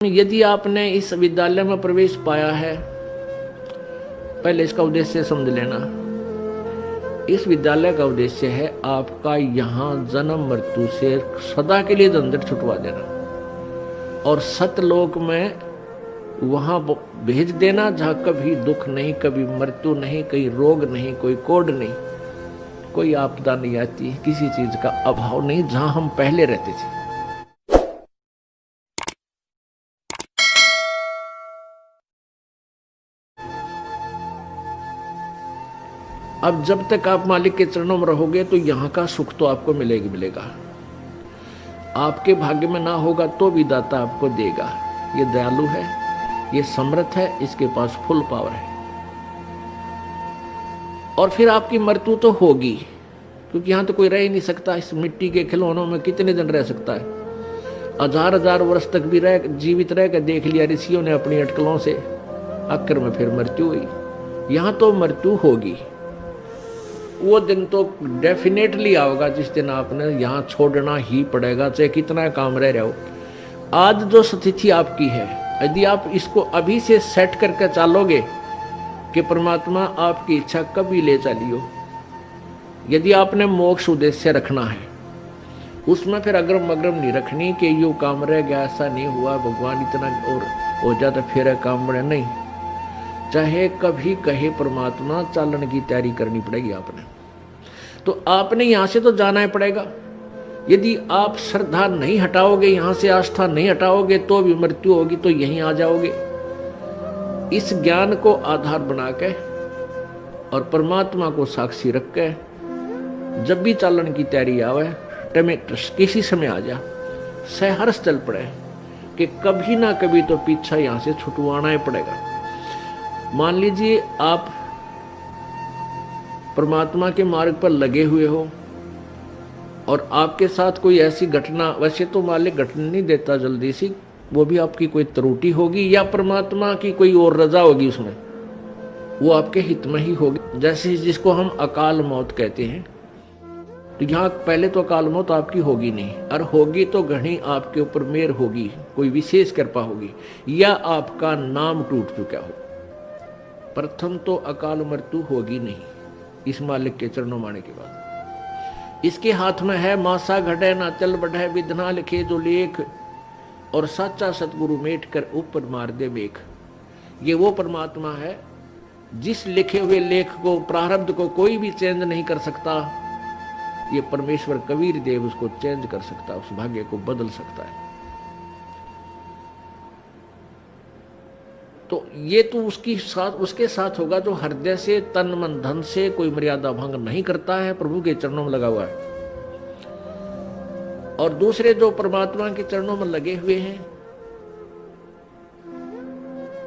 यदि आपने इस विद्यालय में प्रवेश पाया है, पहले इसका उद्देश्य समझ लेना। इस विद्यालय का उद्देश्य है आपका यहाँ जन्म मृत्यु से सदा के लिए झंझट छुटवा देना और सतलोक में वहां भेज देना जहां कभी दुख नहीं, कभी मृत्यु नहीं, कोई रोग नहीं, कोई कोड नहीं, कोई आपदा नहीं आती, किसी चीज का अभाव नहीं, जहां हम पहले रहते थे। अब जब तक आप मालिक के चरणों में रहोगे तो यहाँ का सुख तो आपको मिलेगा। आपके भाग्य में ना होगा तो भी दाता आपको देगा। ये दयालु है, ये समर्थ है, इसके पास फुल पावर है। और फिर आपकी मृत्यु तो होगी, क्योंकि यहाँ तो कोई रह ही नहीं सकता। इस मिट्टी के खिलौनों में कितने दिन रह सकता है? हजार वर्ष तक भी जीवित रह कर देख लिया ऋषियों ने अपनी अटकलों से, आखिर में फिर मृत्यु हुई। यहाँ तो मृत्यु होगी। वो दिन तो डेफिनेटली आएगा जिस दिन आपने यहाँ छोड़ना ही पड़ेगा, चाहे कितना काम रह रहा हो। आज जो स्थिति आपकी है, यदि आप इसको अभी से सेट करके चलोगे कि परमात्मा आपकी इच्छा कभी ले चलियो, यदि आपने मोक्ष उद्देश्य रखना है, उसमें फिर अग्रम नहीं रखनी कि यू काम रह गया, ऐसा नहीं हुआ, भगवान इतना और हो जाता फिर काम बने नहीं। चाहे कभी कहे परमात्मा, चालन की तैयारी करनी पड़ेगी आपने। तो आपने यहां से तो जाना ही पड़ेगा। यदि आप श्रद्धा नहीं हटाओगे, यहां से आस्था नहीं हटाओगे, तो भी मृत्यु होगी, तो यहीं आ जाओगे। इस ज्ञान को आधार बना के और परमात्मा को साक्षी रख के जब भी चालन की तैयारी आवे, किसी समय आ जा, सहर्ष चल पड़े कि कभी ना कभी तो पीछा यहां से छुटवाना ही पड़ेगा। मान लीजिए आप परमात्मा के मार्ग पर लगे हुए हो और आपके साथ कोई ऐसी घटना, वैसे तो मालिक घटना नहीं देता जल्दी सी, वो भी आपकी कोई त्रुटि होगी या परमात्मा की कोई और रजा होगी, उसमें वो आपके हित में ही होगी। जैसे जिसको हम अकाल मौत कहते हैं, तो यहाँ पहले तो अकाल मौत आपकी होगी नहीं, और होगी तो घनी आपके ऊपर मेहर होगी, कोई विशेष कृपा होगी, या आपका नाम टूट चुका हो। प्रथम तो अकाल मृत्यु होगी नहीं इस मालिक के चरणों में आने के बाद। इसके हाथ में है मासा घटे ना चल बढ़े, विधना लिखे जो लेख, और सच्चा सतगुरु मेट कर ऊपर मार दे बेख। ये वो परमात्मा है जिस लिखे हुए लेख को, प्रारब्ध को कोई भी चेंज नहीं कर सकता। ये परमेश्वर कबीर देव उसको चेंज कर सकता, उस भाग्य को बदल सकता है। तो ये तो उसके साथ होगा जो हृदय से, तन मन धन से कोई मर्यादा भंग नहीं करता है, प्रभु के चरणों में लगा हुआ है। और दूसरे जो परमात्मा के चरणों में लगे हुए हैं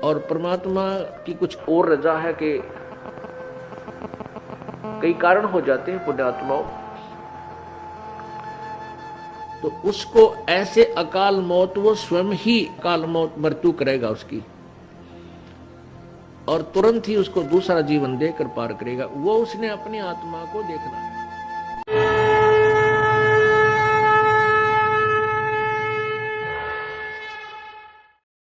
और परमात्मा की कुछ और रजा है कि कई कारण हो जाते हैं पुण्यात्माओं, तो उसको ऐसे अकाल मौत, वो स्वयं ही अकाल मौत मृत्यु करेगा उसकी, और तुरंत ही उसको दूसरा जीवन देकर पार करेगा। वो उसने अपनी आत्मा को देखना है।